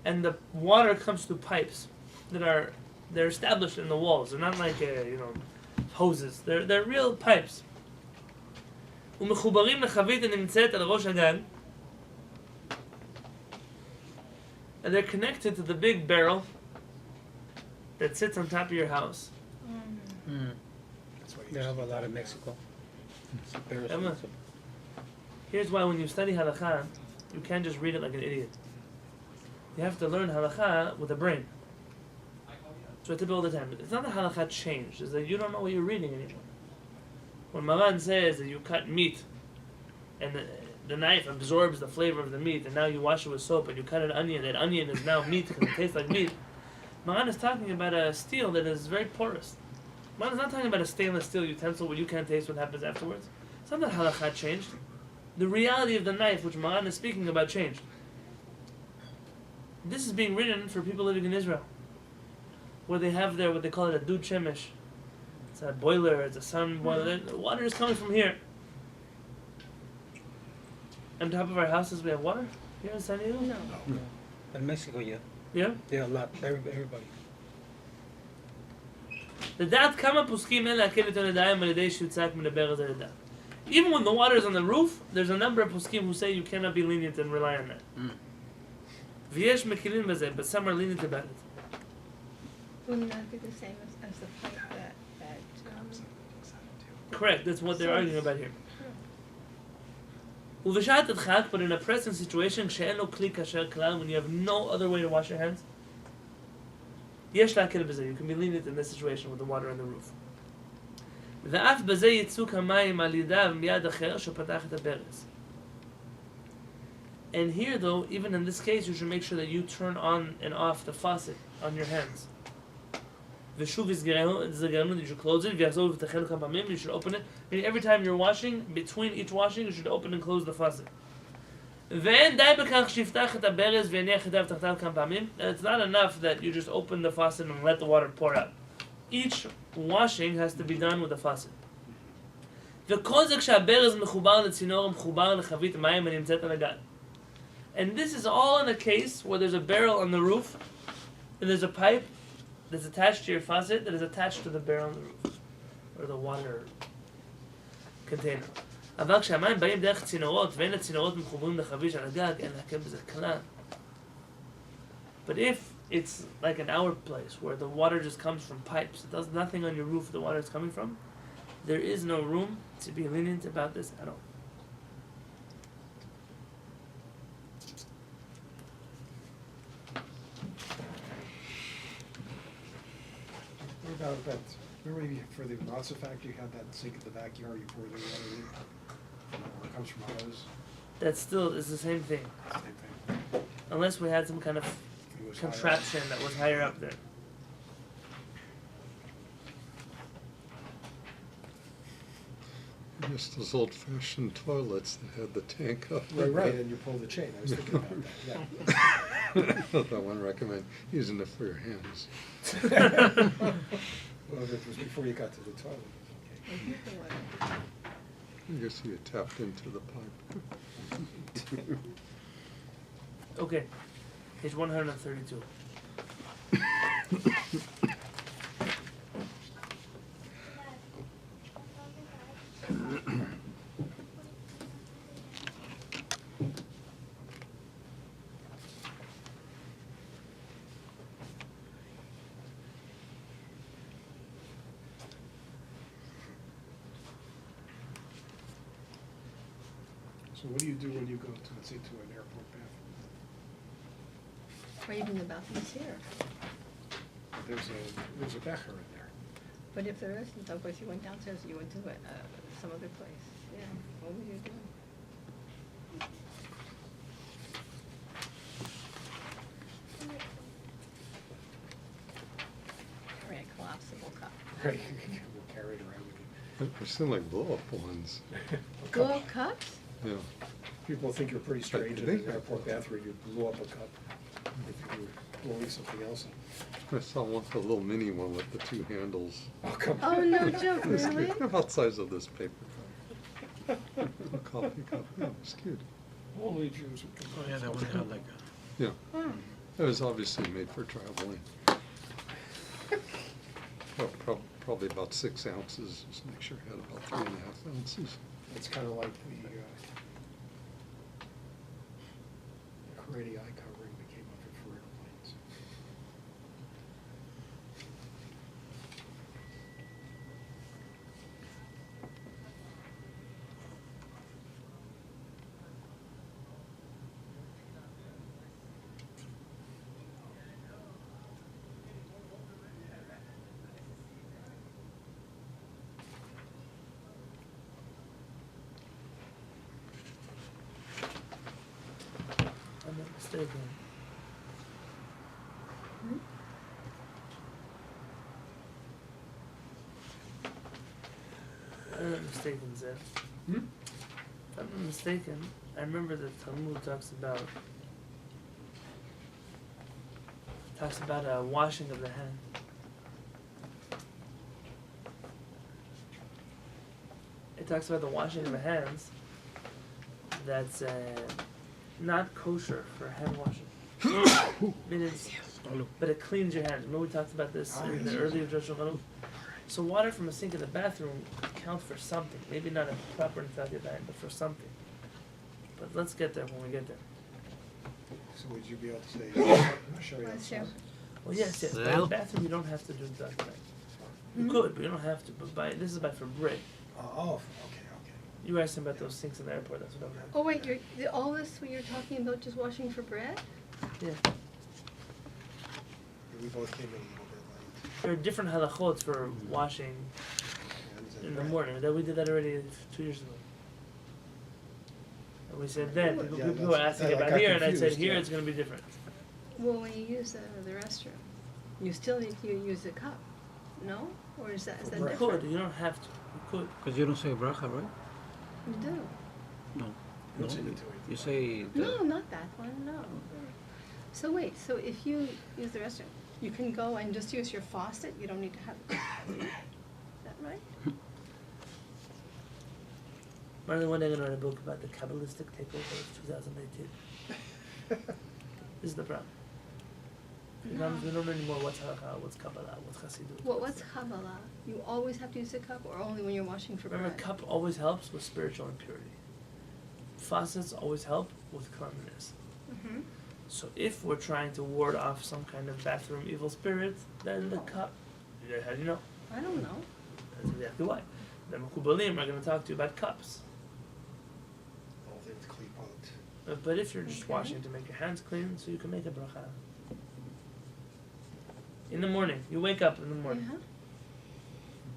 And the water comes through pipes they're established in the walls. They're not like hoses. They're real pipes. ומחוברים לחבית הנמצאת על ראש הגג. And they're connected to the big barrel that sits on top of your house. That's what They you have a lot in Mexico. Emma, here's why when you study halakha, you can't just read it like an idiot. You have to learn halakha with a brain. So I tell people all the time, it's not that halakha changed, it's that you don't know what you're reading anymore. When Maran says that you cut meat and the knife absorbs the flavor of the meat and now you wash it with soap and you cut an onion, that onion is now meat because it tastes like meat, Maran is talking about a steel that is very porous. Maran is not talking about a stainless steel utensil where you can't taste what happens afterwards. It's not that halakha changed. The reality of the knife, which Maran is speaking about, changed. This is being written for people living in Israel, where they have what they call it a dud shemesh. It's a boiler, it's a sun boiler. The water is coming from here. On top of our houses, we have water here in San Diego. No. In Mexico, yeah. Yeah. Yeah, a lot. Everybody. לדעת כמה פוסקים אין להקל את הידיים על ידי שיוצק מדבר את הידיים. Even when the water is on the roof, there's a number of poskim who say you cannot be lenient and rely on that. ויש מקלים בזה, but some are lenient about it. Wouldn't that be the same as the pipe that Correct, that's what they're arguing about here. ובשעת הדחק, but in a present situation, כשאין לו כלי כשר כלל, when you have no other way to wash your hands, יש להקל בזה, you can be lenient in this situation with the water on the roof. ואף בזה ייצוק המים על ידיו מיד אחר שפתח את הברז. And here though, even in this case, you should make sure that you turn on and off the faucet on your hands. ושוב יסגרנו, you should close it, ויחזור ותחל כמה פעמים, you should open it. And every time you're washing, between each washing, you should open and close the faucet. ואין די בכך שיפתח את הברז ויניח ידיו תחתיו כמה פעמים. It's not enough that you just open the faucet and let the water pour out. Each washing has to be done with the faucet. וכל זה כשהברז מחובר לצינור ומחובר לחבית מים הנמצאת על הגג. And this is all in a case where there's a barrel on the roof and there's a pipe that's attached to your faucet that is attached to the barrel on the roof. or the water container. אבל כשהמים באים דרך צינורות ואין הצינורות מחוברים לחביש על הגג, אין להקל בזה כלל. But if it's like in our place where the water just comes from pipes, it does nothing on your roof the water is coming from, there is no room to be lenient about this at all. What about that? Remember for the matzo factory, you had that sink in the backyard, you pour the water in, or it comes from a hose? That still is the same thing, Same thing. unless we had some kind of It was higher up. contraption that was higher up there. Just those old-fashioned toilets that had the tank up. Right, and you pull the chain, I was thinking about that, yeah. I wouldn't recommend using it for your hands. Well, if it was before you got to the toilet, it was okay. I guess you tapped into the pipe. Okay, page 132. So what do you do when you go to, let's say, to an airport bathroom? Or even the bathrooms here. There's a becher in there. But if there isn't, of course, you went downstairs, you went to some other place. Yeah, what would you do? Carry a collapsible cup. Right, we'll carry it around with They seem like blow-up ones. you. Blow cups? Yeah. People think you're pretty strange in think- an airport bathroom, you blew up a cup. If you're blowing something else in. I saw one, a little mini one with the two handles. Oh, come Oh, on. no joke, It's really? cute. About the size of this paper cup. A coffee cup. Yeah, it's cute. Only Jews would Oh, complain. yeah, that one had like Yeah. Hmm. It was obviously made for traveling. Well, probably about 6 ounces. Just make sure it had about 3.5 ounces. It's kind of like the Haredi eye covering that came up for airplanes. I'm not mistaken. I'm not mistaken, Zed. Hmm? If I'm not mistaken, I remember the Talmud talks about washing of the hand. It talks about the washing of the hands. That's not kosher for hand washing. But it cleans your hands. Remember we talked about this in the earlier Shulchan Aruch? So water from a sink in the bathroom counts for something. Maybe not a proper Nefat Yadayim, but for something. But let's get there when we get there. So would you be able to say, I'll show you Let's outside? show. Well, yes. But in the bathroom you don't have to do Nefat Yadayim. You could, but you don't have to. But this is by for break. Oh, okay. You were asking about those sinks in the airport. That's what I was. Oh, wait, all this, what you're talking about, just washing for bread? Yeah. We both came in a little bit There are different halachot for washing late. in the morning. That we did that already 2 years ago. And we said then people, Yeah, people were that's- asking I about got here, and I said confused, here yeah. it's going to be different. Well, when you use the restroom, you still need to use a cup, no? Or is that You different? could. You don't have to. You could. because you don't say bracha, right? You do. No. You No. say it to You say. No, not that one, no. So wait, so if you use the restroom, you can go and just use your faucet, you don't need to have a cup? Is that right? Marlon, one day I'm going to write a book about the Kabbalistic takeover of 2018. This is the problem. We don't know anymore what's halakha, what's kabbalah, what's chassidut. What's Kabbalah? You always have to use a cup, or only when you're washing for Remember, bread? cup always helps with spiritual impurity. Faucets always help with cleanliness. Mm-hmm. So if we're trying to ward off some kind of bathroom evil spirit, then the cup. How do you know? I don't know. That's exactly why. The Mekubalim are going to talk to you about cups. All things klipot. But if you're just Okay. washing to make your hands clean, so you can make a bracha. In the morning, you wake up in the morning. Uh-huh.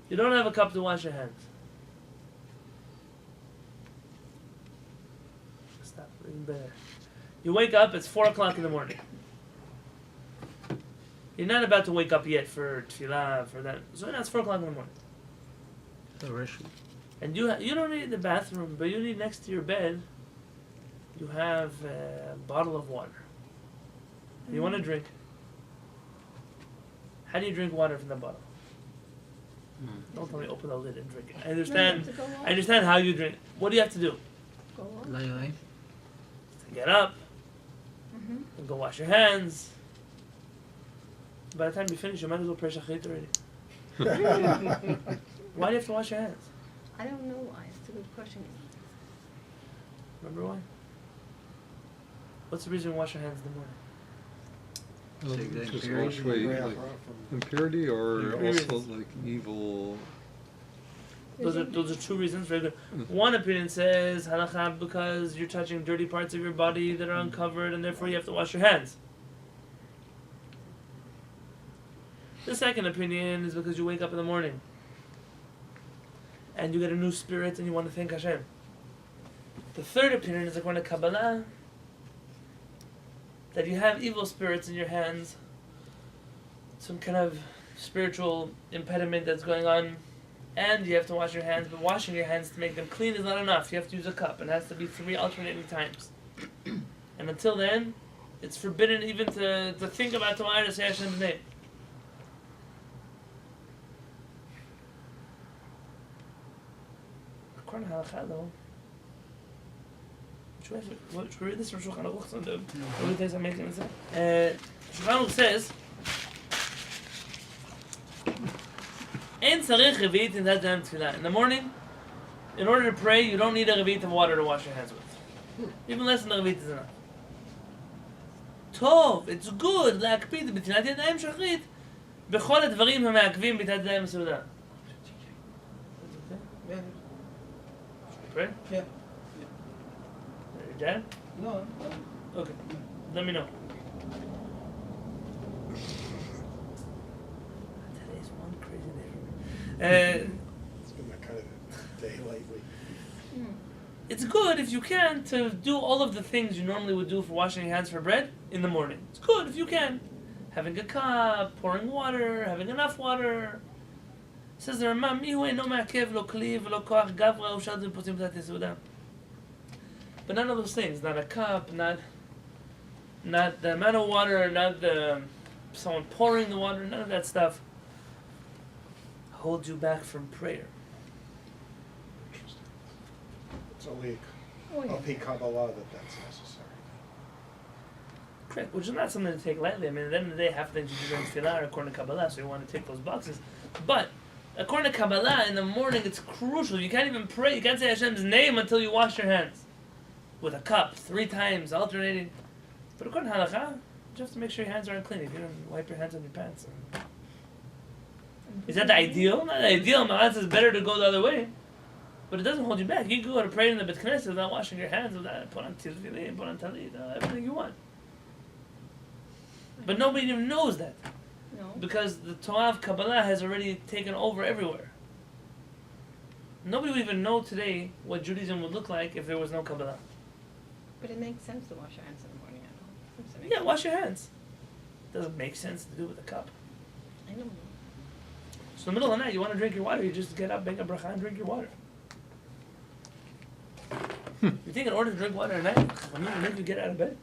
You don't have a cup to wash your hands. Stop, even better. You wake up, it's 4 o'clock in the morning. You're not about to wake up yet for tefillah, for that. So now it's 4 o'clock in the morning. The rush. And you don't need the bathroom, but you need next to your bed, you have a bottle of water. And you want to drink. How do you drink water from the bottle? Don't tell me open the lid and drink it. I understand. No, to go on. I understand how you drink. What do you have to do? Go on. Lie. Get up Mm-hmm. and go wash your hands. By the time you finish, you might as well pray shachrit already. Why do you have to wash your hands? I don't know why. It's a good question. Remember why? What's the reason you wash your hands in the morning? Take that Just impurity. wash away like impurity or Impurities. also like evil. Those are two reasons. Very good. One opinion says halakha because you're touching dirty parts of your body that are uncovered, and therefore you have to wash your hands. The second opinion is because you wake up in the morning and you get a new spirit and you want to thank Hashem. The third opinion is according to Kabbalah that you have evil spirits in your hands, some kind of spiritual impediment that's going on, and you have to wash your hands, but washing your hands to make them clean is not enough. You have to use a cup, and it has to be 3 alternating times. And until then, it's forbidden even to think about tomorrow to say Hashem's name. According to halakha though, should we read this from Shulchan Aruch Siman? What do you think making this? Shulchan Aruch says, "Ein tzarich revi'it in that damn tefillah." In the morning, in order to pray, you don't need a revi'it of water to wash your hands with. Even less than a revi'it is enough. טוב, it's good להקפיד בנטילת ידיים שחרית בכל הדברים המעכבים בנטילת ידיים מסעודה. Yeah. Pray? Yeah. Your dad? No. Okay. Let me know. Today's one crazy day. It's been that kind of a day lately. It's good if you can to do all of the things you normally would do for washing your hands for bread in the morning. It's good if you can. Having a cup, pouring water, having enough water. Says the Rambam, "Mihu eino ma'akev lo kli v'lo koach gavra u'shad v'potzim b'tat yisuda." But none of those things, not a cup, not the amount of water, not the someone pouring the water, none of that stuff holds you back from prayer. Interesting. It's only Oh, yeah. a P Kabbalah that's necessary. Correct, which is not something to take lightly. I mean, at the end of the day, half the things you do during tefillah are according to Kabbalah, so you want to take those boxes. But according to Kabbalah, in the morning, it's crucial. You can't even pray. You can't say Hashem's name until you wash your hands with a cup 3 times, alternating. But according to halakha, you have to make sure your hands aren't clean. If you don't wipe your hands on your pants, is that the ideal? Not the ideal. Marat says better to go the other way, but it doesn't hold you back. You can go to pray in the Bet Knesset without washing your hands, without put on tefillin, put on talit, everything you want. But nobody even knows that. No. Because the Torah of Kabbalah has already taken over everywhere. Nobody would even know today what Judaism would look like if there was no Kabbalah. But it makes sense to wash your hands in the morning. I know. Seems to make Yeah, sense. wash your hands. Doesn't make sense to do with a cup. I know. So in the middle of the night, you want to drink your water, you just get up, make a bracha, and drink your water. You think in order to drink water at night, I'm going to make you get out of bed?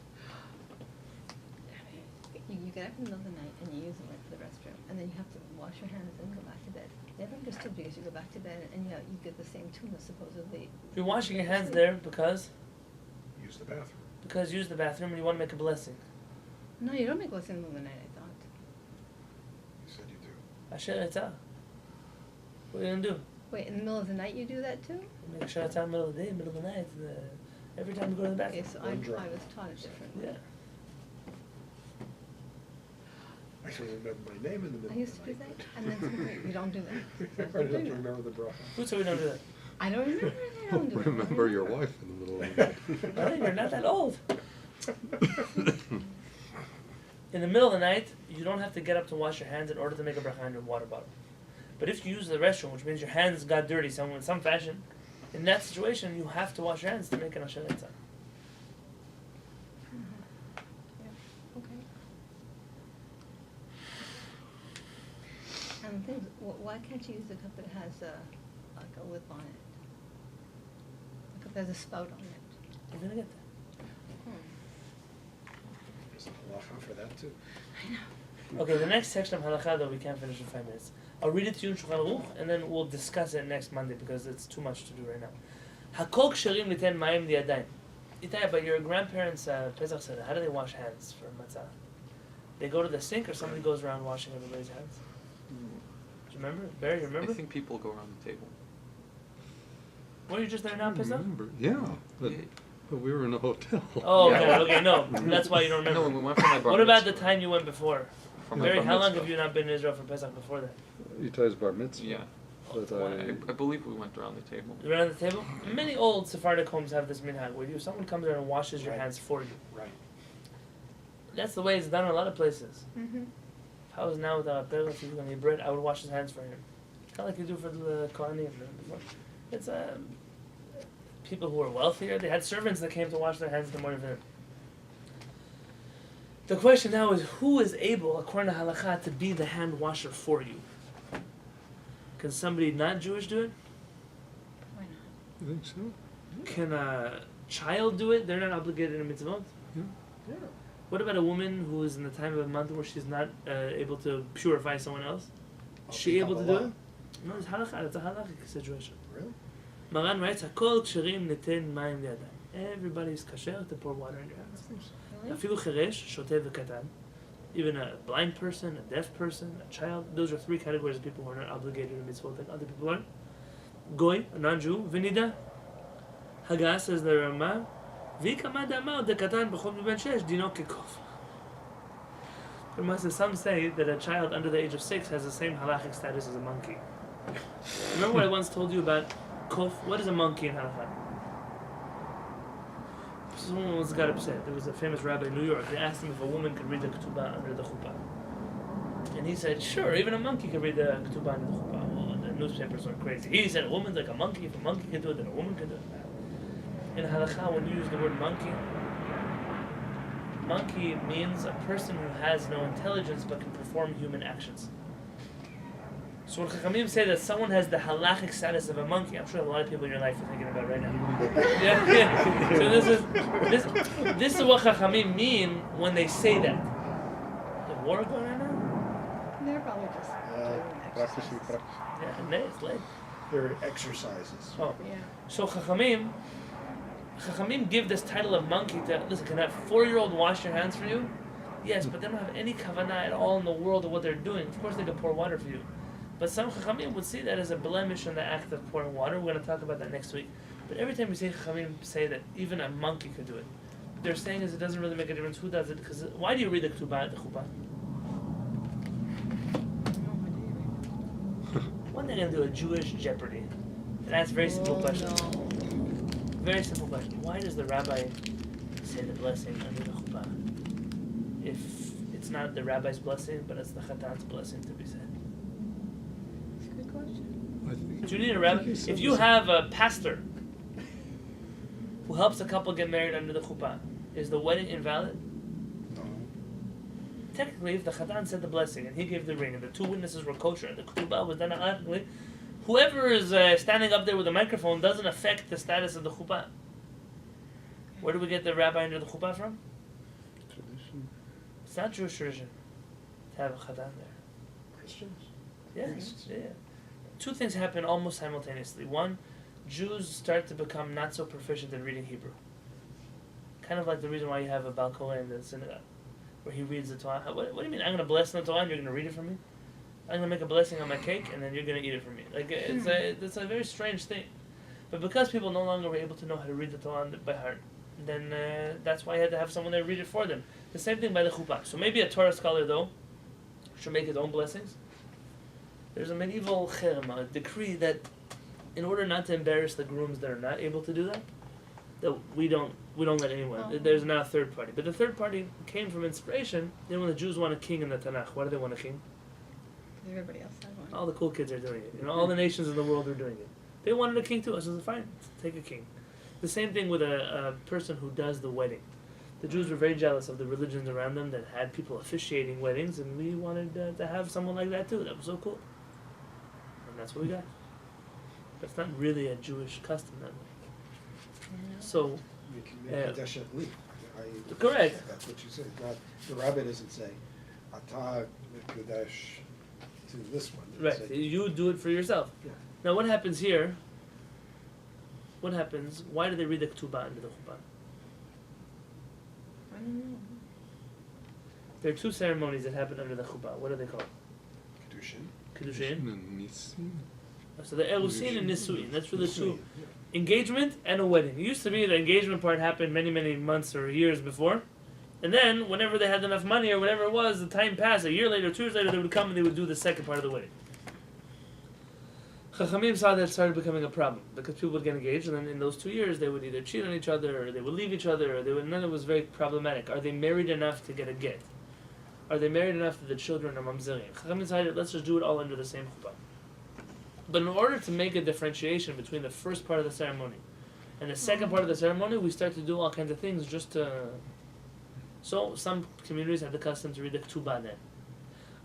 You get up in the middle of the night and you use the light for the restroom, and then you have to wash your hands and go back to bed. Never understood because you go back to bed and you get the same tuna supposedly. You're washing your hands there because Use the bathroom. you use the bathroom and you want to make a blessing. No, you don't make blessing in the middle of the night. I thought. Asher Etzah. What are you gonna do? Wait, in the middle of the night you do that too? Make Asher Etzah in the middle of the day, middle of the night, every time you go to the Okay, bathroom. so I One drop. was taught it differently. Yeah. I should remember my name in the middle. I used to do that, and then we don't do that. I don't remember the bracha. Who told we don't do that? I don't remember. I don't do it. Remember your wife in the middle of the night. I think you're not that old. In the middle of the night, you don't have to get up to wash your hands in order to make a bracha in your water bottle. But if you use the restroom, which means your hands got dirty in some fashion, in that situation, you have to wash your hands to make an Asher Etzah. Okay. And the thing is, why can't you use a cup that has like a lip on it? A cup that has a spout on it. You're gonna get that. There's a halacha for that too. Okay, the next section of halakha though we can't finish in 5 minutes. I'll read it to you in Shulchan Aruch and then we'll discuss it next Monday because it's too much to do right now. Hakol ksherim liten mayim liyadayim. Itai, but your grandparents' Pesach Seder, how do they wash hands for matzah? They go to the sink or somebody goes around washing everybody's hands? Do you remember? Barry, you remember? I think people go around the table. Were you just there now, I Pesach? remember. Yeah, but we were in a hotel. Oh, Yeah. okay, no, that's why you don't No, remember. when we went for my bar What about the mitzvah. time you went before? For my Barry, bar how long mitzvah. have you not been in Israel for Pesach before that? Itai's bar mitzvah. Yeah. But I believe we went around the table. You around the table? Many old Sephardic homes have this minhag where someone comes there and washes your Right. hands for you. Right. That's the way it's done in a lot of places. Mm-hmm. If I was now with a parent who's going to eat bread, I would wash his hands for him. Kind of like you do for the Kohanim. It's people who were wealthier, they had servants that came to wash their hands in the morning for them. The question now is, who is able, according to halakha, to be the hand washer for you? Can somebody not Jewish do it? Why not? you think so? Can a child do it? They're not obligated in mitzvot. Yeah. What about a woman who is in the time of a month where she's not able to purify someone else? Is she able to do it? No, it's halakha. It's a halakhic situation. Really? Maran writes, "Hakol ksherim niten mayim liyadayim." Everybody's kasher to pour water in your hands. Really? Afilu cheresh, shoteh v'katan. Even a blind person, a deaf person, a child. Those are 3 categories of people who are not obligated in mitzvot like other people are. Goy, a non-Jew, v'nida. Haggah says the Rama, v'ikama damar dekatan b'chol ben shesh dino kekov. Rama says some say that a child under the age of 6 has the same halachic status as a monkey. Remember what I once told you about kuf? What is a monkey in halakha? Someone once got upset. There was a famous rabbi in New York. They asked him if a woman could read the ketubah under the chuppah. And he said, sure, even a monkey could read the ketubah under the chuppah. Well, the newspapers went crazy. He said, a woman's like a monkey. If a monkey can do it, then a woman can do it. In halakha, when you use the word monkey, monkey means a person who has no intelligence but can perform human actions. So when Chachamim say that someone has the halachic status of a monkey, I'm sure a lot of people in your life are thinking about right now. Yeah. So this is what Chachamim mean when they say that. The war going on now? They're probably just doing Practicing, exercises. Yeah, and it's late. They're exercises. Oh. Yeah. So Chachamim give this title of monkey to, listen, can that 4-year-old wash your hands for you? Yes, but they don't have any kavanah at all in the world of what they're doing. Of course they can pour water for you. But some Chachamim would see that as a blemish in the act of pouring water. We're going to talk about that next week. But every time we say Chachamim say that even a monkey could do it, what they're saying is it doesn't really make a difference who does it. Because why do you read the ketubah at the chuppah? When they're going to do a Jewish Jeopardy? And that's a very simple question. Very simple question. Why does the rabbi say the blessing under the chuppah if it's not the rabbi's blessing, but it's the chatan's blessing to be said? It's a good question. I think, Do you need a I rabbi? think he said If you this- have a pastor who helps a couple get married under the chuppah, is the wedding invalid? No. Technically, if the chatan said the blessing and he gave the ring and the 2 witnesses were kosher and the ketubah was done halachically, whoever is standing up there with a microphone doesn't affect the status of the chuppah. Where do we get the rabbi under the chuppah from? Tradition. It's not Jewish tradition to have a chatan there. Christians? Yes, yeah. 2 things happen almost simultaneously. One, Jews start to become not so proficient in reading Hebrew. Kind of like the reason why you have a Baal Kohen in the synagogue, where he reads the Torah. What do you mean, I'm going to bless the Torah and you're going to read it for me? I'm gonna make a blessing on my cake, and then you're gonna eat it for me. Like it's a very strange thing. But because people no longer were able to know how to read the Torah by heart, then that's why you had to have someone there read it for them. The same thing by the chuppah. So maybe a Torah scholar, though, should make his own blessings. There's a medieval cherem, a decree that in order not to embarrass the grooms that are not able to do that, that we don't let anyone. Oh. There's now a third party. But the third party came from inspiration. Then when the Jews want a king in the Tanakh, why do they want a king? Everybody else had one. All the cool kids are doing it. All the nations in the world are doing it. They wanted a king too. I said, fine, take a king. The same thing with a person who does the wedding. The Jews were very jealous of the religions around them that had people officiating weddings, and we wanted to have someone like that too. That was so cool. And that's what we got. But it's not really a Jewish custom that way. So, You can make a deshet leaf. Correct. That's what you say. God, the rabbi doesn't say, Ata Mikudesh to this one. They right, say, you do it for yourself. Yeah. Now what happens here? What happens? Why do they read the ketubah under the chuppah? I don't know. There are two ceremonies that happen under the chuppah. What are they called? Kedushin. Kiddushin. And Nisim. So the erusin and nisuin. That's for the two. Nisuin, yeah. Engagement and a wedding. It used to be the engagement part happened many, many months or years before. And then, whenever they had enough money or whatever it was, the time passed. A year later, 2 years later, they would come and they would do the second part of the wedding. Chachamim saw that started becoming a problem because people would get engaged, and then in those 2 years, they would either cheat on each other, or they would leave each other, or they would. None of it was very problematic. Are they married enough to get a get? Are they married enough that the children are mamzerim? Chachamim decided, let's just do it all under the same chuppah. But in order to make a differentiation between the first part of the ceremony and the second part of the ceremony, we start to do all kinds of things just to. So some communities have the custom to read the ketubah then.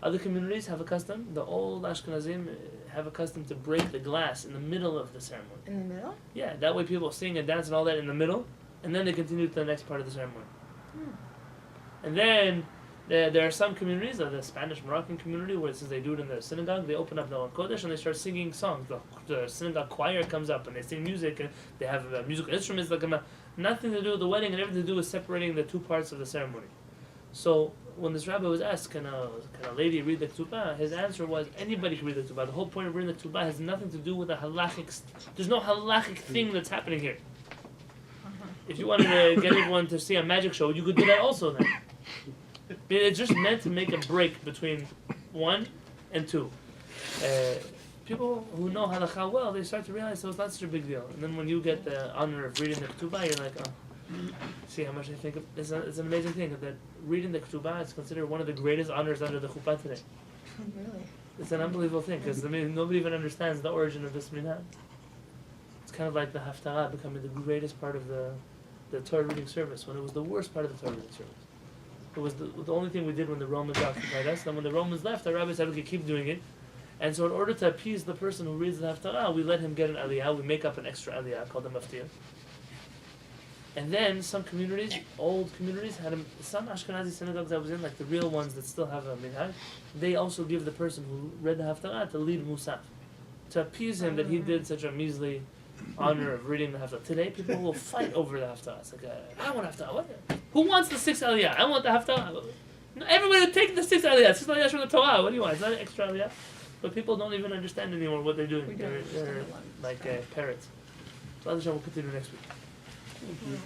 Other communities have a custom. The old Ashkenazim have a custom to break the glass in the middle of the ceremony. In the middle? Yeah, that way people sing and dance and all that in the middle, and then they continue to the next part of the ceremony. And then there are some communities, like the Spanish Moroccan community, where since they do it in the synagogue, they open up the Kodesh and they start singing songs. The synagogue choir comes up and they sing music, and they have musical instruments that come out. Nothing to do with the wedding and everything to do with separating the two parts of the ceremony. So when this rabbi was asked, can a lady read the ketubah? His answer was, anybody can read the ketubah. The whole point of reading the ketubah has nothing to do with the halachic. There's no halachic thing that's happening here. If you wanted to get everyone to see a magic show, you could do that also then. It's just meant to make a break between 1 and 2. People who know halakha well, they start to realize so it's not such a big deal. And then when you get the honor of reading the ketubah, you're like, oh, see how much I think of, it's an amazing thing that reading the ketubah is considered one of the greatest honors under the chuppah today. Really? It's an unbelievable thing because nobody even understands the origin of this minhag. It's kind of like the haftarah becoming the greatest part of the Torah reading service when it was the worst part of the Torah reading service. It was the only thing we did when the Romans occupied us. Then when the Romans left, our rabbi said we could keep doing it. And so in order to appease the person who reads the haftarah, we let him get an aliyah. We make up an extra aliyah called the maftir. And then some communities, old communities, some Ashkenazi synagogues I was in, like the real ones that still have a minhag, they also give the person who read the haftarah to lead musaf, to appease him that he did such a measly honor of reading the haftarah. Today people will fight over the haftarah. It's like, I want haftarah. What? Who wants the 6 aliyah? I want the haftarah. No, everybody take the 6 aliyah. 6 aliyah from the Torah. What do you want? It's not an extra aliyah. But people don't even understand anymore what they're doing. We don't They're understand a lot of like stuff. parrots. So we'll continue next week. Mhm.